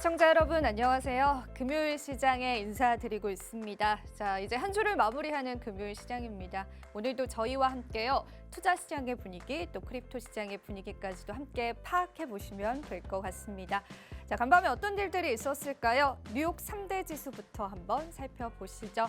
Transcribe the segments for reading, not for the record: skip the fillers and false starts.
시청자 여러분 안녕하세요. 금요일 시장에 인사드리고 있습니다. 자, 이제 한 주를 마무리하는 금요일 시장입니다. 오늘도 저희와 함께요. 투자 시장의 분위기, 또 크립토 시장의 분위기까지도 함께 파악해 보시면 될 것 같습니다. 자, 간밤에 어떤 일들이 있었을까요? 뉴욕 3대 지수부터 한번 살펴보시죠.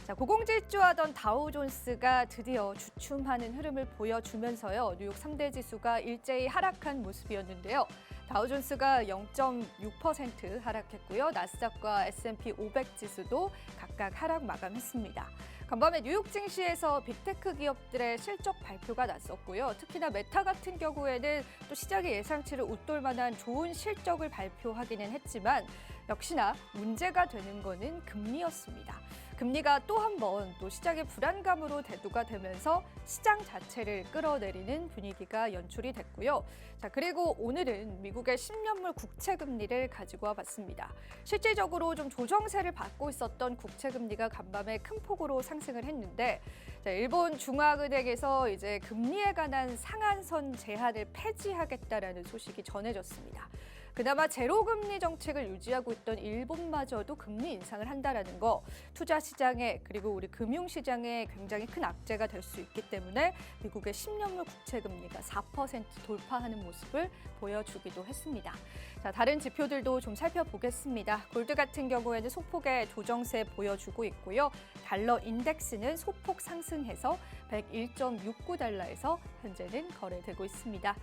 자, 고공질주하던 다우존스가 드디어 주춤하는 흐름을 보여주면서요. 뉴욕 3대 지수가 일제히 하락한 모습이었는데요. 다우존스가 0.6% 하락했고요. 나스닥과 S&P 500 지수도 각각 하락 마감했습니다. 간밤에 뉴욕 증시에서 빅테크 기업들의 실적 발표가 났었고요. 특히나 메타 같은 경우에는 또 시장의 예상치를 웃돌 만한 좋은 실적을 발표하기는 했지만 역시나 문제가 되는 거는 금리였습니다. 금리가 또 한 번 또 시장의 불안감으로 대두가 되면서 시장 자체를 끌어내리는 분위기가 연출이 됐고요. 자, 그리고 오늘은 미국의 10년물 국채 금리를 가지고 와봤습니다. 실질적으로 좀 조정세를 받고 있었던 국채 금리가 간밤에 큰 폭으로 상승을 했는데, 자, 일본 중앙은행에서 이제 금리에 관한 상한선 제한을 폐지하겠다라는 소식이 전해졌습니다. 그나마 제로금리 정책을 유지하고 있던 일본마저도 금리 인상을 한다라는 거, 투자 시장에 그리고 우리 금융시장에 굉장히 큰 악재가 될 수 있기 때문에 미국의 10년물 국채 금리가 4% 돌파하는 모습을 보여주기도 했습니다. 자, 다른 지표들도 좀 살펴보겠습니다. 골드 같은 경우에는 소폭의 조정세 보여주고 있고요. 달러 인덱스는 소폭 상승해서 101.69달러에서 현재는 거래되고 있습니다.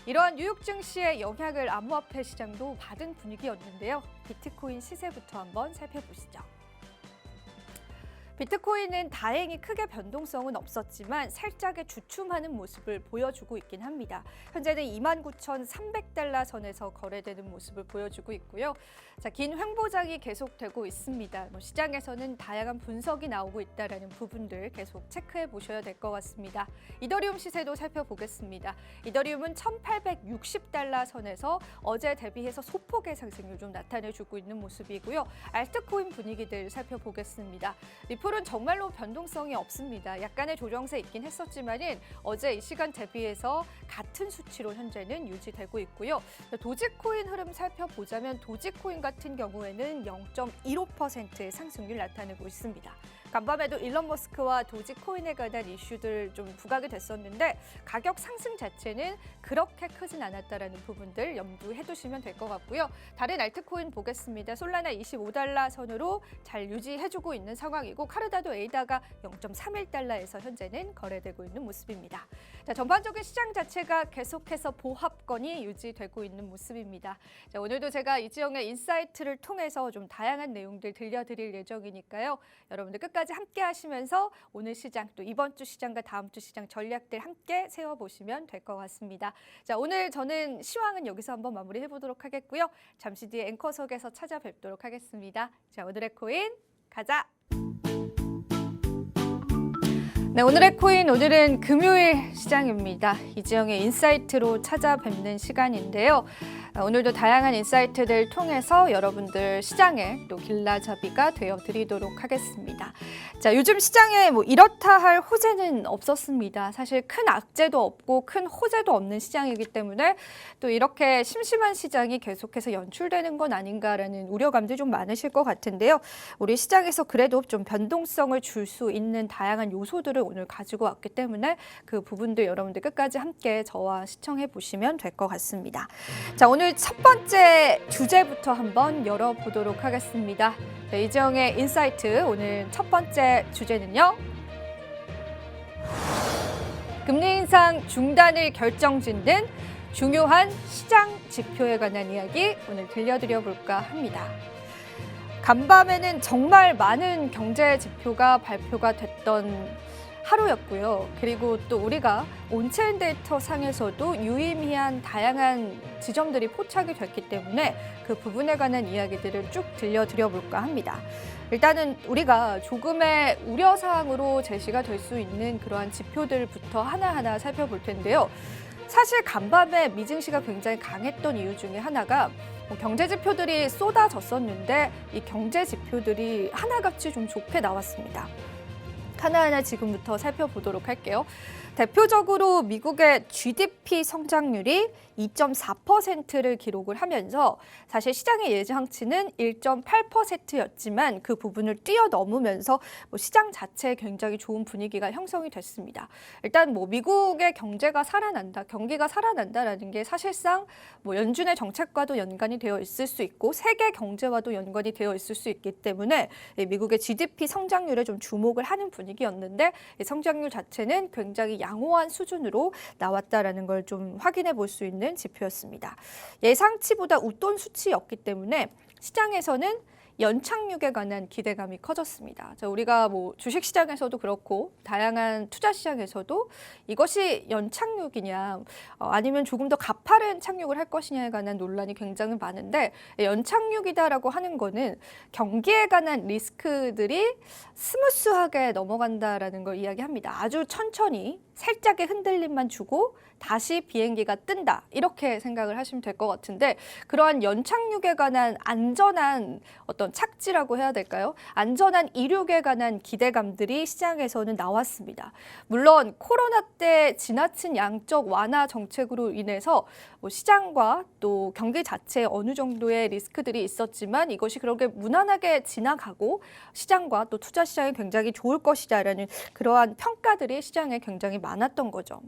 이러한 뉴욕 증시의 영향을 암호화폐 시장도 받은 분위기였는데요. 비트코인 시세부터 한번 살펴보시죠. 비트코인은 다행히 크게 변동성은 없었지만 살짝의 주춤하는 모습을 보여주고 있긴 합니다. 현재는 29,300달러 선에서 거래되는 모습을 보여주고 있고요. 자, 긴 횡보장이 계속되고 있습니다. 시장에서는 다양한 분석이 나오고 있다는 부분들 계속 체크해 보셔야 될 것 같습니다. 이더리움 시세도 살펴보겠습니다. 이더리움은 1,860달러 선에서 어제 대비해서 소폭의 상승률 좀 나타내주고 있는 모습이고요. 알트코인 분위기들 살펴보겠습니다. 리플은 정말로 변동성이 없습니다. 약간의 조정세 있긴 했었지만은 어제 이 시간 대비해서 같은 수치로 현재는 유지되고 있고요. 도지코인 흐름 살펴보자면 도지코인 같은 경우에는 0.15%의 상승률 나타내고 있습니다. 간밤에도 일론 머스크와 도지코인에 관한 이슈들 좀 부각이 됐었는데 가격 상승 자체는 그렇게 크진 않았다라는 부분들 염두해 두시면 될 것 같고요. 다른 알트코인 보겠습니다. 솔라나 25달러 선으로 잘 유지해주고 있는 상황이고 카르다도 에이다가 0.31달러에서 현재는 거래되고 있는 모습입니다. 자, 전반적인 시장 자체가 계속해서 보합권이 유지되고 있는 모습입니다. 자, 오늘도 제가 이지영의 인사이트를 통해서 좀 다양한 내용들 들려드릴 예정이니까요. 여러분들 끝까지 함께 하시면서 오늘 시장 또 이번 주 시장과 다음 주 시장 전략들 함께 세워보시면 될 것 같습니다. 자, 오늘 저는 시황은 여기서 한번 마무리해 보도록 하겠고요. 잠시 뒤에 앵커석에서 찾아뵙도록 하겠습니다. 자, 오늘의 코인 가자! 네, 오늘의 코인, 오늘은 금요일 시장입니다. 이지영의 인사이트로 찾아뵙는 시간인데요. 오늘도 다양한 인사이트들 통해서 여러분들 시장에 또 길라잡이가 되어드리도록 하겠습니다. 자, 요즘 시장에 뭐 이렇다 할 호재는 없었습니다. 사실 큰 악재도 없고 큰 호재도 없는 시장이기 때문에 또 이렇게 심심한 시장이 계속해서 연출되는 건 아닌가라는 우려감도 좀 많으실 것 같은데요. 우리 시장에서 그래도 좀 변동성을 줄 수 있는 다양한 요소들을 오늘 가지고 왔기 때문에 그 부분도 여러분들 끝까지 함께 저와 시청해 보시면 될 것 같습니다. 자, 오늘 첫 번째 주제부터 한번 열어보도록 하겠습니다. 네, 이지영의 인사이트 오늘 첫 번째 주제는요. 금리 인상 중단을 결정짓는 중요한 시장 지표에 관한 이야기 오늘 들려드려 볼까 합니다. 간밤에는 정말 많은 경제 지표가 발표가 됐던 하루였고요. 그리고 또 우리가 온체인 데이터 상에서도 유의미한 다양한 지점들이 포착이 됐기 때문에 그 부분에 관한 이야기들을 쭉 들려드려 볼까 합니다. 일단은 우리가 조금의 우려사항으로 제시가 될 수 있는 그러한 지표들부터 하나하나 살펴볼 텐데요. 사실 간밤에 미증시가 굉장히 강했던 이유 중에 하나가 경제 지표들이 쏟아졌었는데 이 경제 지표들이 하나같이 좀 좋게 나왔습니다. 하나하나 지금부터 살펴보도록 할게요. 대표적으로 미국의 GDP 성장률이 2.4%를 기록을 하면서 사실 시장의 예상치는 1.8%였지만 그 부분을 뛰어넘으면서 시장 자체에 굉장히 좋은 분위기가 형성이 됐습니다. 일단 미국의 경제가 살아난다, 경기가 살아난다라는 게 사실상 연준의 정책과도 연관이 되어 있을 수 있고 세계 경제와도 연관이 되어 있을 수 있기 때문에 미국의 GDP 성장률에 좀 주목을 하는 분위기였는데 성장률 자체는 굉장히 양호한 수준으로 나왔다라는 걸 좀 확인해 볼 수 있는 지표였습니다. 예상치보다 웃돈 수치였기 때문에 시장에서는 연착륙에 관한 기대감이 커졌습니다. 우리가 주식시장에서도 그렇고 다양한 투자시장에서도 이것이 연착륙이냐 아니면 조금 더 가파른 착륙을 할 것이냐에 관한 논란이 굉장히 많은데 연착륙이다라고 하는 거는 경기에 관한 리스크들이 스무스하게 넘어간다라는 걸 이야기합니다. 아주 천천히 살짝의 흔들림만 주고 다시 비행기가 뜬다 이렇게 생각을 하시면 될 것 같은데 그러한 연착륙에 관한 안전한 어떤 착지라고 해야 될까요? 안전한 이륙에 관한 기대감들이 시장에서는 나왔습니다. 물론 코로나 때 지나친 양적 완화 정책으로 인해서 시장과 또 경기 자체에 어느 정도의 리스크들이 있었지만 이것이 그렇게 무난하게 지나가고 시장과 또 투자 시장이 굉장히 좋을 것이다라는 그러한 평가들이 시장에 굉장히 많았던 거죠.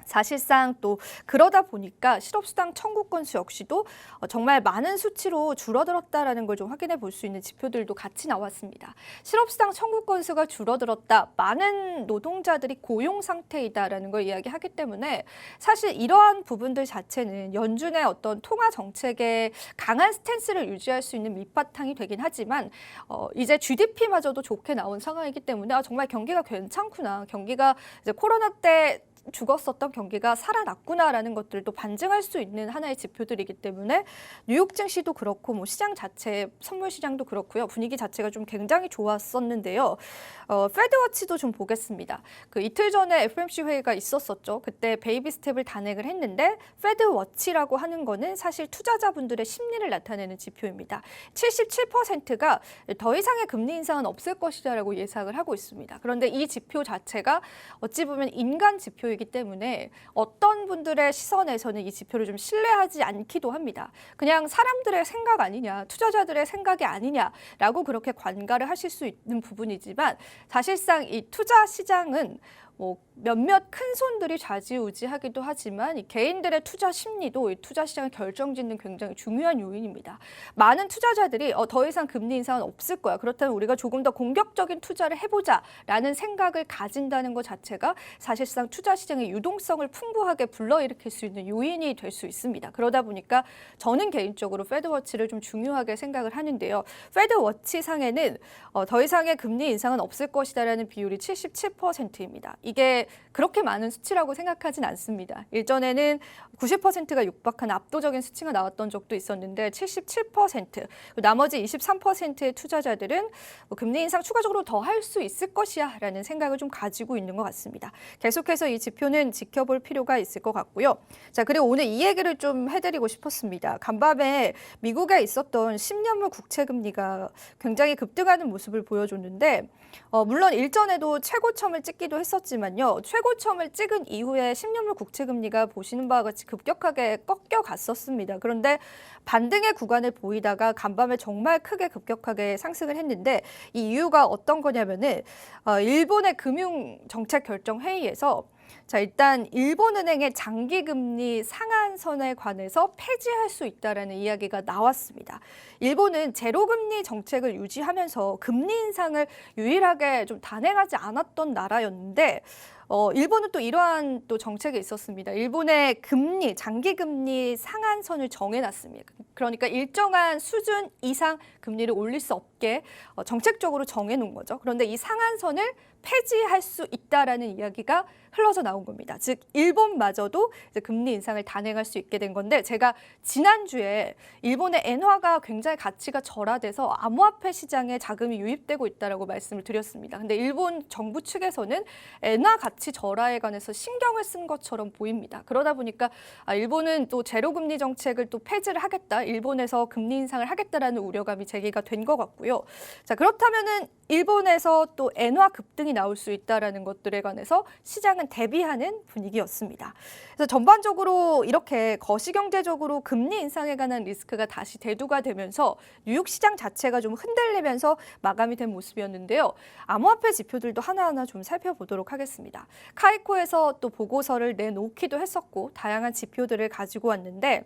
사실상 또 그러다 보니까 실업수당 청구 건수 역시도 정말 많은 수치로 줄어들었다라는 걸 좀 확인해 볼 수 있는 지표들도 같이 나왔습니다. 실업수당 청구 건수가 줄어들었다, 많은 노동자들이 고용 상태이다라는 걸 이야기하기 때문에 사실 이러한 부분들 자체는 연준의 어떤 통화 정책에 강한 스탠스를 유지할 수 있는 밑바탕이 되긴 하지만 이제 GDP마저도 좋게 나온 상황이기 때문에 정말 경기가 괜찮구나, 경기가 이제 코로나 때 죽었었던 경기가 살아났구나라는 것들도 반증할 수 있는 하나의 지표들이기 때문에 뉴욕 증시도 그렇고 시장 자체, 선물 시장도 그렇고요. 분위기 자체가 좀 굉장히 좋았었는데요. 페드워치도 좀 보겠습니다. 이틀 전에 FOMC 회의가 있었었죠. 그때 베이비 스텝을 단행을 했는데 페드워치라고 하는 거는 사실 투자자분들의 심리를 나타내는 지표입니다. 77%가 더 이상의 금리 인상은 없을 것이다라고 예상을 하고 있습니다. 그런데 이 지표 자체가 어찌 보면 인간 지표이기 때문에 어떤 분들의 시선에서는 이 지표를 좀 신뢰하지 않기도 합니다. 그냥 사람들의 생각 아니냐, 투자자들의 생각이 아니냐라고 그렇게 관가를 하실 수 있는 부분이지만 사실상 이 투자 시장은 몇몇 큰 손들이 좌지우지하기도 하지만 이 개인들의 투자 심리도 이 투자 시장을 결정짓는 굉장히 중요한 요인입니다. 많은 투자자들이 더 이상 금리 인상은 없을 거야, 그렇다면 우리가 조금 더 공격적인 투자를 해보자라는 생각을 가진다는 것 자체가 사실상 투자 시장의 유동성을 풍부하게 불러일으킬 수 있는 요인이 될 수 있습니다. 그러다 보니까 저는 개인적으로 페드워치를 좀 중요하게 생각을 하는데요. 페드워치 상에는 더 이상의 금리 인상은 없을 것이다라는 비율이 77%입니다. 이게 그렇게 많은 수치라고 생각하진 않습니다. 일전에는 90%가 육박한 압도적인 수치가 나왔던 적도 있었는데 77%, 나머지 23%의 투자자들은 금리 인상 추가적으로 더 할 수 있을 것이야 라는 생각을 좀 가지고 있는 것 같습니다. 계속해서 이 지표는 지켜볼 필요가 있을 것 같고요. 자, 그리고 오늘 이 얘기를 좀 해드리고 싶었습니다. 간밤에 미국에 있었던 10년물 국채금리가 굉장히 급등하는 모습을 보여줬는데 물론 일전에도 최고점을 찍기도 했었지만요. 최고점을 찍은 이후에 10년물 국채금리가 보시는 바와 같이 급격하게 꺾여갔었습니다. 그런데 반등의 구간을 보이다가 간밤에 정말 크게 급격하게 상승을 했는데 이 이유가 어떤 거냐면은 일본의 금융정책결정회의에서 일단 일본은행의 장기금리 상한선에 관해서 폐지할 수 있다라는 이야기가 나왔습니다. 일본은 제로금리 정책을 유지하면서 금리 인상을 유일하게 좀 단행하지 않았던 나라였는데 일본은 또 이러한 또 정책이 있었습니다. 일본의 금리, 장기금리 상한선을 정해놨습니다. 그러니까 일정한 수준 이상 금리를 올릴 수 없게 정책적으로 정해놓은 거죠. 그런데 이 상한선을 폐지할 수 있다라는 이야기가 흘러서 나온 겁니다. 즉 일본마저도 이제 금리 인상을 단행할 수 있게 된 건데 제가 지난주에 일본의 엔화가 굉장히 가치가 절하돼서 암호화폐 시장에 자금이 유입되고 있다라고 말씀을 드렸습니다. 근데 일본 정부 측에서는 엔화 가치 절하에 관해서 신경을 쓴 것처럼 보입니다. 그러다 보니까 일본은 또 제로금리 정책을 또 폐지를 하겠다, 일본에서 금리 인상을 하겠다라는 우려감이 제기가 된 것 같고요. 있고요. 자, 그렇다면은 일본에서 또 엔화 급등이 나올 수 있다라는 것들에 관해서 시장은 대비하는 분위기였습니다. 그래서 전반적으로 이렇게 거시경제적으로 금리 인상에 관한 리스크가 다시 대두가 되면서 뉴욕 시장 자체가 좀 흔들리면서 마감이 된 모습이었는데요. 암호화폐 지표들도 하나하나 좀 살펴보도록 하겠습니다. 카이코에서 또 보고서를 내놓기도 했었고 다양한 지표들을 가지고 왔는데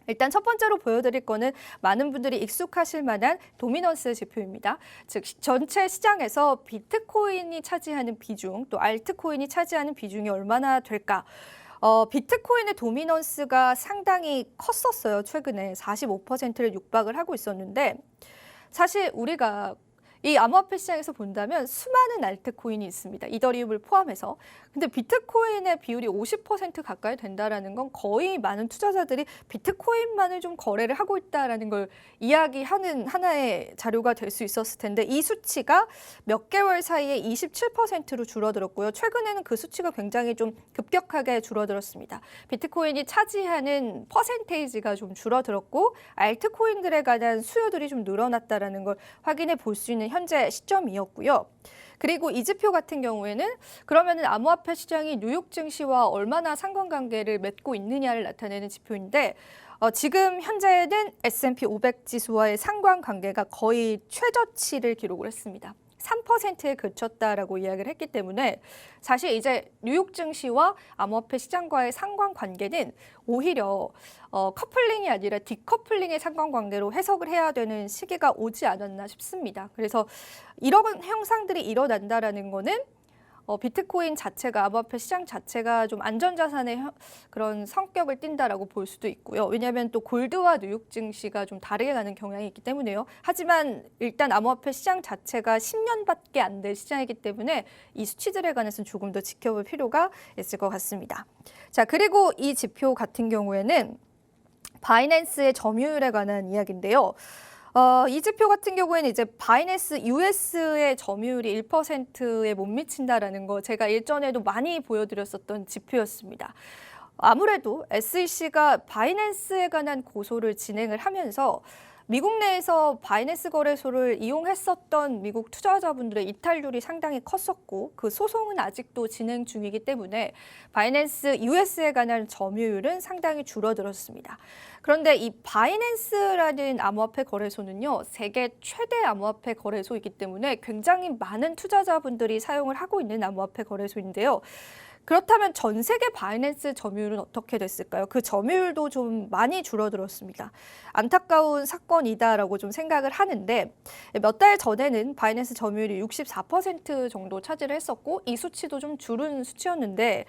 일단 첫 번째로 보여드릴 거는 많은 분들이 익숙하실 만한 도미넌스 지표입니다. 즉 전체 시장에서 비트코인이 차지하는 비중, 또 알트코인이 차지하는 비중이 얼마나 될까? 비트코인의 도미넌스가 상당히 컸었어요. 최근에 45%를 육박을 하고 있었는데 사실 우리가 이 암호화폐 시장에서 본다면 수많은 알트코인이 있습니다. 이더리움을 포함해서. 근데 비트코인의 비율이 50% 가까이 된다라는 건 거의 많은 투자자들이 비트코인만을 좀 거래를 하고 있다라는 걸 이야기하는 하나의 자료가 될 수 있었을 텐데 이 수치가 몇 개월 사이에 27%로 줄어들었고요. 최근에는 그 수치가 굉장히 좀 급격하게 줄어들었습니다. 비트코인이 차지하는 퍼센테이지가 좀 줄어들었고 알트코인들에 관한 수요들이 좀 늘어났다라는 걸 확인해 볼 수 있는 현재 시점이었고요. 그리고 이 지표 같은 경우에는 그러면은 암호화폐 시장이 뉴욕 증시와 얼마나 상관관계를 맺고 있느냐를 나타내는 지표인데 지금 현재는 S&P 500 지수와의 상관관계가 거의 최저치를 기록을 했습니다. 3%에 그쳤다라고 이야기를 했기 때문에 사실 이제 뉴욕 증시와 암호화폐 시장과의 상관관계는 오히려 커플링이 아니라 디커플링의 상관관계로 해석을 해야 되는 시기가 오지 않았나 싶습니다. 그래서 이런 형상들이 일어난다라는 거는 비트코인 자체가 암호화폐 시장 자체가 좀 안전자산의 그런 성격을 띈다라고 볼 수도 있고요. 왜냐하면 또 골드와 뉴욕 증시가 좀 다르게 가는 경향이 있기 때문에요. 하지만 일단 암호화폐 시장 자체가 10년밖에 안 될 시장이기 때문에 이 수치들에 관해서는 조금 더 지켜볼 필요가 있을 것 같습니다. 자, 그리고 이 지표 같은 경우에는 바이낸스의 점유율에 관한 이야기인데요. 이 지표 같은 경우에는 이제 바이낸스 US의 점유율이 1%에 못 미친다라는 거 제가 일전에도 많이 보여드렸었던 지표였습니다. 아무래도 SEC가 바이낸스에 관한 고소를 진행을 하면서 미국 내에서 바이낸스 거래소를 이용했었던 미국 투자자분들의 이탈률이 상당히 컸었고 그 소송은 아직도 진행 중이기 때문에 바이낸스 US에 관한 점유율은 상당히 줄어들었습니다. 그런데 이 바이낸스라는 암호화폐 거래소는요, 세계 최대 암호화폐 거래소이기 때문에 굉장히 많은 투자자분들이 사용을 하고 있는 암호화폐 거래소인데요. 그렇다면 전 세계 바이낸스 점유율은 어떻게 됐을까요? 그 점유율도 좀 많이 줄어들었습니다. 안타까운 사건이다라고 좀 생각을 하는데 몇 달 전에는 바이낸스 점유율이 64% 정도 차지를 했었고 이 수치도 좀 줄은 수치였는데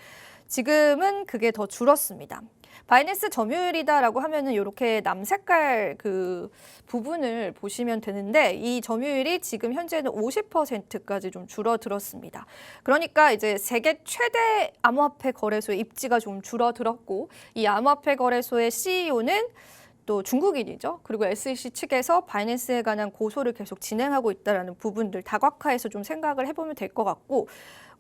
지금은 그게 더 줄었습니다. 바이낸스 점유율이다라고 하면은 이렇게 남색깔 그 부분을 보시면 되는데 이 점유율이 지금 현재는 50%까지 좀 줄어들었습니다. 그러니까 이제 세계 최대 암호화폐 거래소의 입지가 좀 줄어들었고 이 암호화폐 거래소의 CEO는 또 중국인이죠. 그리고 SEC 측에서 바이낸스에 관한 고소를 계속 진행하고 있다는 부분들 다각화해서 좀 생각을 해보면 될 것 같고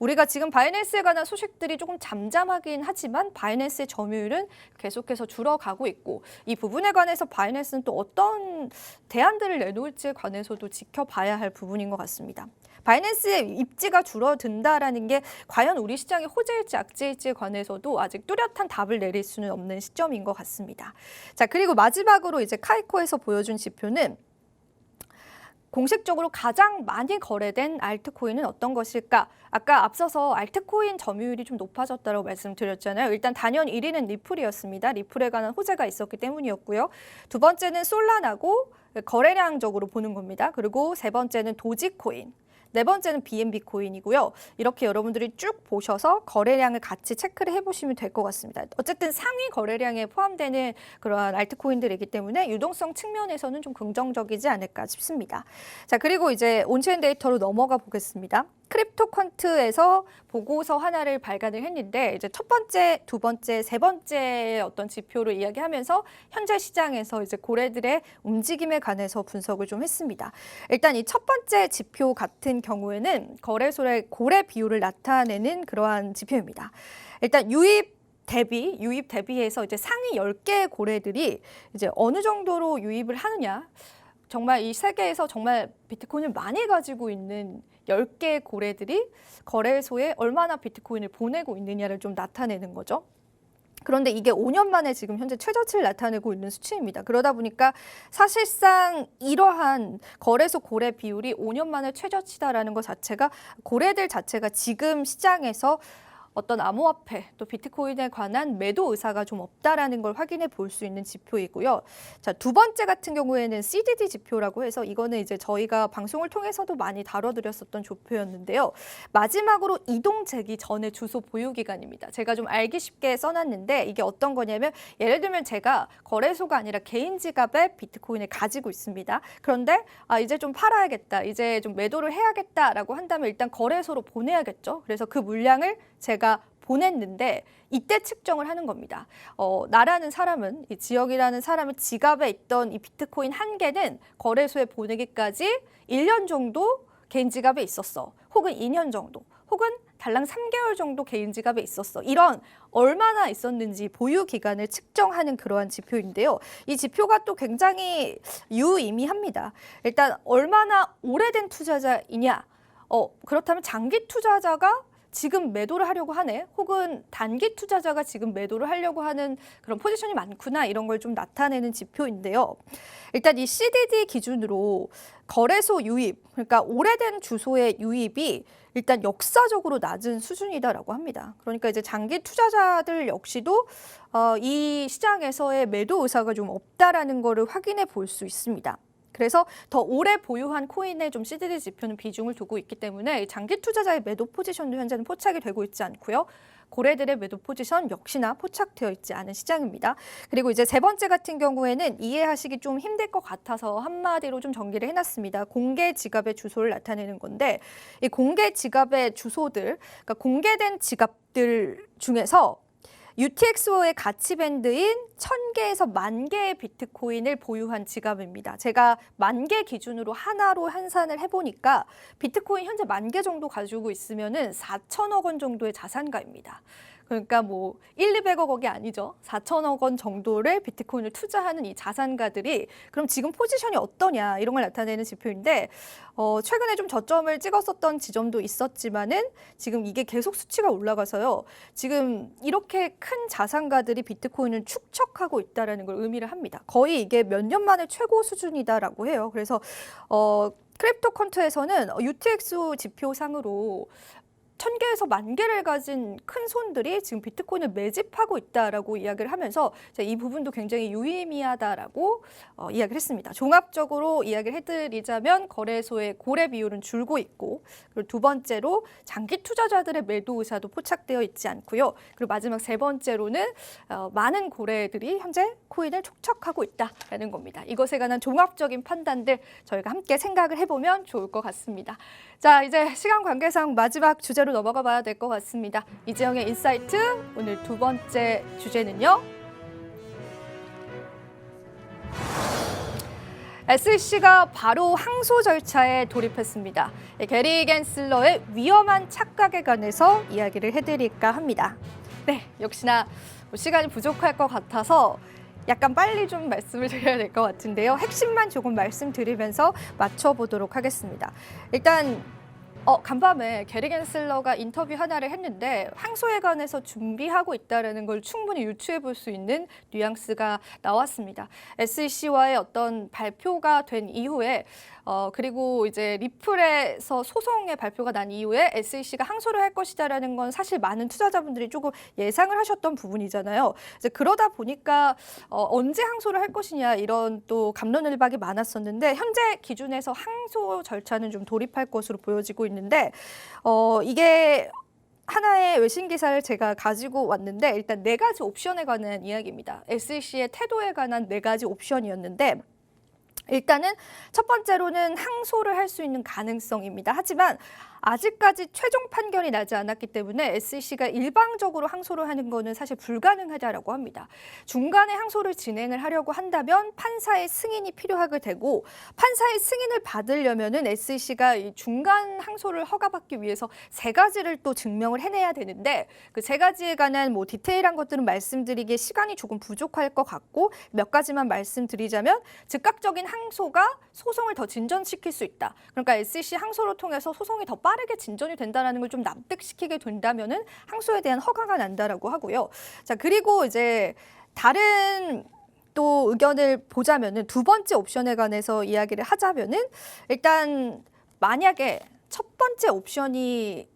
우리가 지금 바이낸스에 관한 소식들이 조금 잠잠하긴 하지만 바이낸스의 점유율은 계속해서 줄어가고 있고 이 부분에 관해서 바이낸스는 또 어떤 대안들을 내놓을지에 관해서도 지켜봐야 할 부분인 것 같습니다. 바이낸스의 입지가 줄어든다라는 게 과연 우리 시장의 호재일지 악재일지에 관해서도 아직 뚜렷한 답을 내릴 수는 없는 시점인 것 같습니다. 자, 그리고 마지막으로 이제 카이코에서 보여준 지표는 공식적으로 가장 많이 거래된 알트코인은 어떤 것일까? 아까 앞서서 알트코인 점유율이 좀 높아졌다고 말씀드렸잖아요. 일단 단연 1위는 리플이었습니다. 리플에 관한 호재가 있었기 때문이었고요. 두 번째는 솔라나고 거래량적으로 보는 겁니다. 그리고 세 번째는 도지코인. 네 번째는 BNB 코인이고요. 이렇게 여러분들이 쭉 보셔서 거래량을 같이 체크를 해보시면 될 것 같습니다. 어쨌든 상위 거래량에 포함되는 그러한 알트코인들이기 때문에 유동성 측면에서는 좀 긍정적이지 않을까 싶습니다. 자, 그리고 이제 온체인 데이터로 넘어가 보겠습니다. 크립토퀀트에서 보고서 하나를 발간을 했는데 이제 첫 번째, 두 번째, 세 번째 어떤 지표를 이야기하면서 현재 시장에서 이제 고래들의 움직임에 관해서 분석을 좀 했습니다. 일단 이 첫 번째 지표 같은 경우에는 거래소의 고래 비율을 나타내는 그러한 지표입니다. 일단 유입 대비해서 이제 상위 10개의 고래들이 이제 어느 정도로 유입을 하느냐. 정말 이 세계에서 정말 비트코인을 많이 가지고 있는 10개의 고래들이 거래소에 얼마나 비트코인을 보내고 있느냐를 좀 나타내는 거죠. 그런데 이게 5년 만에 지금 현재 최저치를 나타내고 있는 수치입니다. 그러다 보니까 사실상 이러한 거래소 고래 비율이 5년 만에 최저치다라는 것 자체가 고래들 자체가 지금 시장에서 어떤 암호화폐 또 비트코인에 관한 매도 의사가 좀 없다라는 걸 확인해 볼 수 있는 지표이고요. 자, 두 번째 같은 경우에는 CDD 지표라고 해서 이거는 이제 저희가 방송을 통해서도 많이 다뤄드렸었던 지표였는데요. 마지막으로 이동되기 전의 주소 보유 기간입니다. 제가 좀 알기 쉽게 써놨는데 이게 어떤 거냐면 예를 들면 제가 거래소가 아니라 개인 지갑에 비트코인을 가지고 있습니다. 그런데 이제 좀 팔아야겠다, 이제 좀 매도를 해야겠다라고 한다면 일단 거래소로 보내야겠죠. 그래서 그 물량을 제가 보냈는데 이때 측정을 하는 겁니다. 나라는 사람은, 이 지역이라는 사람의 지갑에 있던 이 비트코인 한 개는 거래소에 보내기까지 1년 정도 개인 지갑에 있었어. 혹은 2년 정도. 혹은 달랑 3개월 정도 개인 지갑에 있었어. 이런 얼마나 있었는지 보유 기간을 측정하는 그러한 지표인데요. 이 지표가 또 굉장히 유의미합니다. 일단 얼마나 오래된 투자자이냐. 그렇다면 장기 투자자가 지금 매도를 하려고 하네, 혹은 단기 투자자가 지금 매도를 하려고 하는 그런 포지션이 많구나, 이런 걸 좀 나타내는 지표인데요. 일단 이 CDD 기준으로 거래소 유입, 그러니까 오래된 주소의 유입이 일단 역사적으로 낮은 수준이다라고 합니다. 그러니까 이제 장기 투자자들 역시도 이 시장에서의 매도 의사가 좀 없다라는 거를 확인해 볼 수 있습니다. 그래서 더 오래 보유한 코인에 좀 CDD 지표는 비중을 두고 있기 때문에 장기 투자자의 매도 포지션도 현재는 포착이 되고 있지 않고요. 고래들의 매도 포지션 역시나 포착되어 있지 않은 시장입니다. 그리고 이제 세 번째 같은 경우에는 이해하시기 좀 힘들 것 같아서 한마디로 좀 정리를 해놨습니다. 공개 지갑의 주소를 나타내는 건데 이 공개 지갑의 주소들, 그러니까 공개된 지갑들 중에서 UTXO의 가치 밴드인 1000개에서 10,000개의 비트코인을 보유한 지갑입니다. 제가 10,000개 기준으로 하나로 환산을 해보니까 비트코인 현재 10,000개 정도 가지고 있으면은 4천억 원 정도의 자산가입니다. 그러니까 뭐 200억 원이 아니죠. 4천억 원 정도를 비트코인을 투자하는 이 자산가들이 그럼 지금 포지션이 어떠냐, 이런 걸 나타내는 지표인데 최근에 좀 저점을 찍었었던 지점도 있었지만은 지금 이게 계속 수치가 올라가서요. 지금 이렇게 큰 자산가들이 비트코인을 축적하고 있다라는 걸 의미를 합니다. 거의 이게 몇 년 만에 최고 수준이다라고 해요. 그래서 크립토컨트에서는 UTXO 지표상으로 1000개에서 10,000개를 가진 큰 손들이 지금 비트코인을 매집하고 있다라고 이야기를 하면서 이 부분도 굉장히 유의미하다라고 이야기를 했습니다. 종합적으로 이야기를 해드리자면 거래소의 고래 비율은 줄고 있고, 그리고 두 번째로 장기 투자자들의 매도 의사도 포착되어 있지 않고요. 그리고 마지막 세 번째로는 많은 고래들이 현재 코인을 촉척하고 있다라는 겁니다. 이것에 관한 종합적인 판단들 저희가 함께 생각을 해보면 좋을 것 같습니다. 자, 이제 시간 관계상 마지막 주제로 넘어가 봐야 될 것 같습니다. 이재영의 인사이트, 오늘 두 번째 주제는요. SEC가 바로 항소 절차에 돌입했습니다. 게리 겐슬러의 위험한 착각에 관해서 이야기를 해드릴까 합니다. 네, 역시나 시간이 부족할 것 같아서 약간 빨리 좀 말씀을 드려야 될 것 같은데요. 핵심만 조금 말씀드리면서 맞춰보도록 하겠습니다. 일단 간밤에 게리 겐슬러가 인터뷰 하나를 했는데 항소에 관해서 준비하고 있다는 걸 충분히 유추해 볼 수 있는 뉘앙스가 나왔습니다. SEC와의 어떤 발표가 된 이후에 그리고 이제 리플에서 소송의 발표가 난 이후에 SEC가 항소를 할 것이다라는 건 사실 많은 투자자분들이 조금 예상을 하셨던 부분이잖아요. 이제 그러다 보니까 언제 항소를 할 것이냐, 이런 또 갑론을박이 많았었는데 현재 기준에서 항소 절차는 좀 돌입할 것으로 보여지고 있는데 이게 하나의 외신 기사를 제가 가지고 왔는데 일단 4가지 옵션에 관한 이야기입니다. SEC의 태도에 관한 4가지 옵션이었는데 일단은 첫 번째로는 항소를 할 수 있는 가능성입니다. 하지만 아직까지 최종 판결이 나지 않았기 때문에 SEC가 일방적으로 항소를 하는 것은 사실 불가능하다라고 합니다. 중간에 항소를 진행을 하려고 한다면 판사의 승인이 필요하게 되고 판사의 승인을 받으려면은 SEC가 이 중간 항소를 허가받기 위해서 세 가지를 또 증명을 해내야 되는데 그 세 가지에 관한 뭐 디테일한 것들은 말씀드리기에 시간이 조금 부족할 것 같고 몇 가지만 말씀드리자면 즉각적인 항소가 소송을 더 진전시킬 수 있다. 그러니까 SEC 항소를 통해서 소송이 더 빠르게 진전이 된다는 걸 좀 납득시키게 된다면은 항소에 대한 허가가 난다라고 하고요. 자, 그리고 이제 다른 또 의견을 보자면은 두 번째 옵션에 관해서 이야기를 하자면은 일단 만약에 첫 번째 옵션이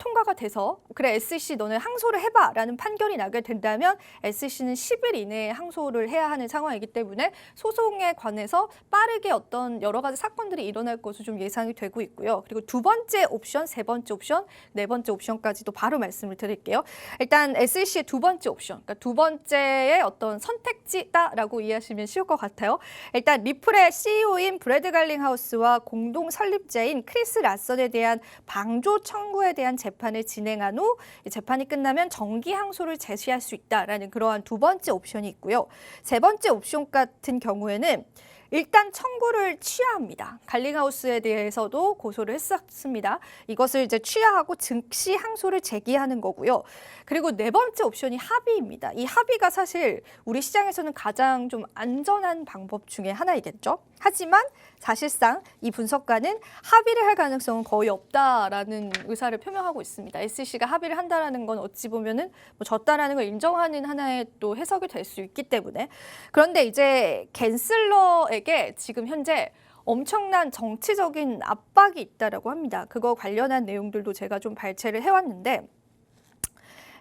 통과가 돼서 그래 SEC 너네 항소를 해봐라는 판결이 나게 된다면 SEC는 10일 이내에 항소를 해야 하는 상황이기 때문에 소송에 관해서 빠르게 어떤 여러 가지 사건들이 일어날 것으로 좀 예상이 되고 있고요. 그리고 두 번째 옵션, 세 번째 옵션, 네 번째 옵션까지도 바로 말씀을 드릴게요. 일단 SEC의 두 번째 옵션, 그러니까 두 번째의 어떤 선택지다라고 이해하시면 쉬울 것 같아요. 일단 리플의 CEO인 브래드 갈링하우스와 공동 설립자인 크리스 라선에 대한 방조 청구에 대한 재판을 진행한 후 재판이 끝나면 정기 항소를 제시할 수 있다라는 그러한 두 번째 옵션이 있고요. 세 번째 옵션 같은 경우에는 일단 청구를 취하합니다. 갈링하우스에 대해서도 고소를 했었습니다. 이것을 이제 취하하고 즉시 항소를 제기하는 거고요. 그리고 네 번째 옵션이 합의입니다. 이 합의가 사실 우리 시장에서는 가장 좀 안전한 방법 중에 하나이겠죠. 하지만 사실상 이 분석가는 합의를 할 가능성은 거의 없다라는 의사를 표명하고 있습니다. SEC가 합의를 한다라는 건 어찌 보면은 뭐 졌다라는 걸 인정하는 하나의 또 해석이 될 수 있기 때문에 그런데 이제 갠슬러에게 지금 현재 엄청난 정치적인 압박이 있다라고 합니다. 그거 관련한 내용들도 제가 좀 발췌를 해왔는데.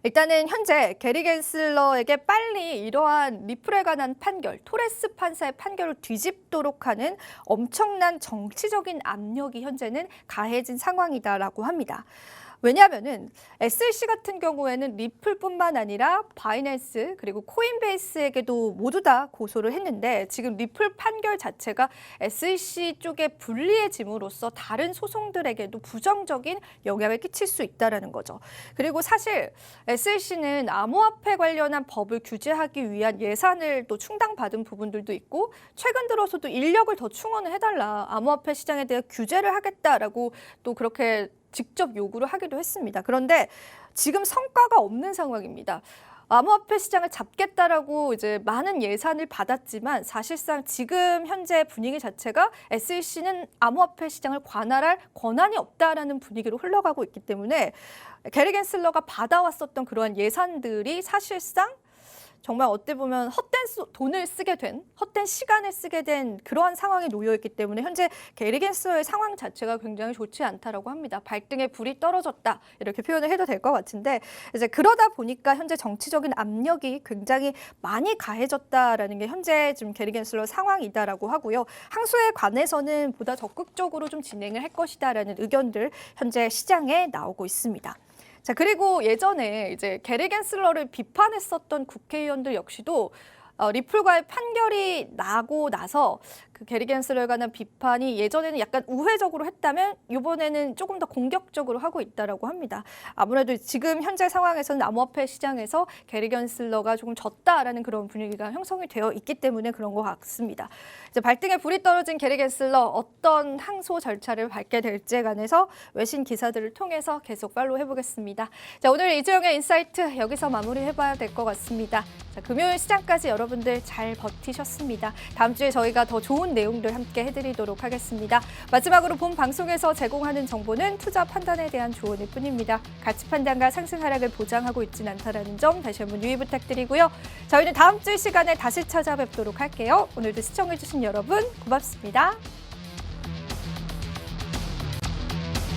일단은 현재 게리 갠슬러에게 빨리 이러한 리플에 관한 판결, 토레스 판사의 판결을 뒤집도록 하는 엄청난 정치적인 압력이 현재는 가해진 상황이다라고 합니다. 왜냐하면은 SEC 같은 경우에는 리플뿐만 아니라 바이낸스 그리고 코인베이스에게도 모두 다 고소를 했는데 지금 리플 판결 자체가 SEC 쪽에 불리해짐으로써 다른 소송들에게도 부정적인 영향을 끼칠 수 있다는 거죠. 그리고 사실 SEC는 암호화폐 관련한 법을 규제하기 위한 예산을 또 충당받은 부분들도 있고 최근 들어서도 인력을 더 충원을 해달라. 암호화폐 시장에 대해 규제를 하겠다라고 또 그렇게 직접 요구를 하기도 했습니다. 그런데 지금 성과가 없는 상황입니다. 암호화폐 시장을 잡겠다라고 이제 많은 예산을 받았지만 사실상 지금 현재 분위기 자체가 SEC는 암호화폐 시장을 관할할 권한이 없다라는 분위기로 흘러가고 있기 때문에 게리 갠슬러가 받아왔었던 그러한 예산들이 사실상 정말 어떻게 보면 헛된 돈을 쓰게 된, 헛된 시간을 쓰게 된 그러한 상황에 놓여 있기 때문에 현재 게리 갠슬러의 상황 자체가 굉장히 좋지 않다라고 합니다. 발등에 불이 떨어졌다 이렇게 표현을 해도 될 것 같은데 이제 그러다 보니까 현재 정치적인 압력이 굉장히 많이 가해졌다라는 게 현재 지금 게리 갠슬러 상황이다라고 하고요. 항소에 관해서는 보다 적극적으로 좀 진행을 할 것이다라는 의견들 현재 시장에 나오고 있습니다. 자, 그리고 예전에 이제 게리 갠슬러를 비판했었던 국회의원들 역시도 리플과의 판결이 나고 나서 그 게리 갠슬러에 관한 비판이 예전에는 약간 우회적으로 했다면 이번에는 조금 더 공격적으로 하고 있다라고 합니다. 아무래도 지금 현재 상황에서는 암호화폐 시장에서 게리 갠슬러가 조금 졌다라는 그런 분위기가 형성이 되어 있기 때문에 그런 것 같습니다. 이제 발등에 불이 떨어진 게리 갠슬러 어떤 항소 절차를 밟게 될지에 관해서 외신 기사들을 통해서 계속 팔로우 해보겠습니다. 자, 오늘 이주영의 인사이트 여기서 마무리해봐야 될 것 같습니다. 자, 금요일 시장까지 여러분들 잘 버티셨습니다. 다음 주에 저희가 더 좋은 내용들 함께 해드리도록 하겠습니다. 마지막으로 본 방송에서 제공하는 정보는 투자 판단에 대한 조언일 뿐입니다. 가치 판단과 상승 하락을 보장하고 있지는 않다는 점 다시 한번 유의 부탁드리고요. 저희는 다음 주 시간에 다시 찾아뵙도록 할게요. 오늘도 시청해주신 여러분 고맙습니다.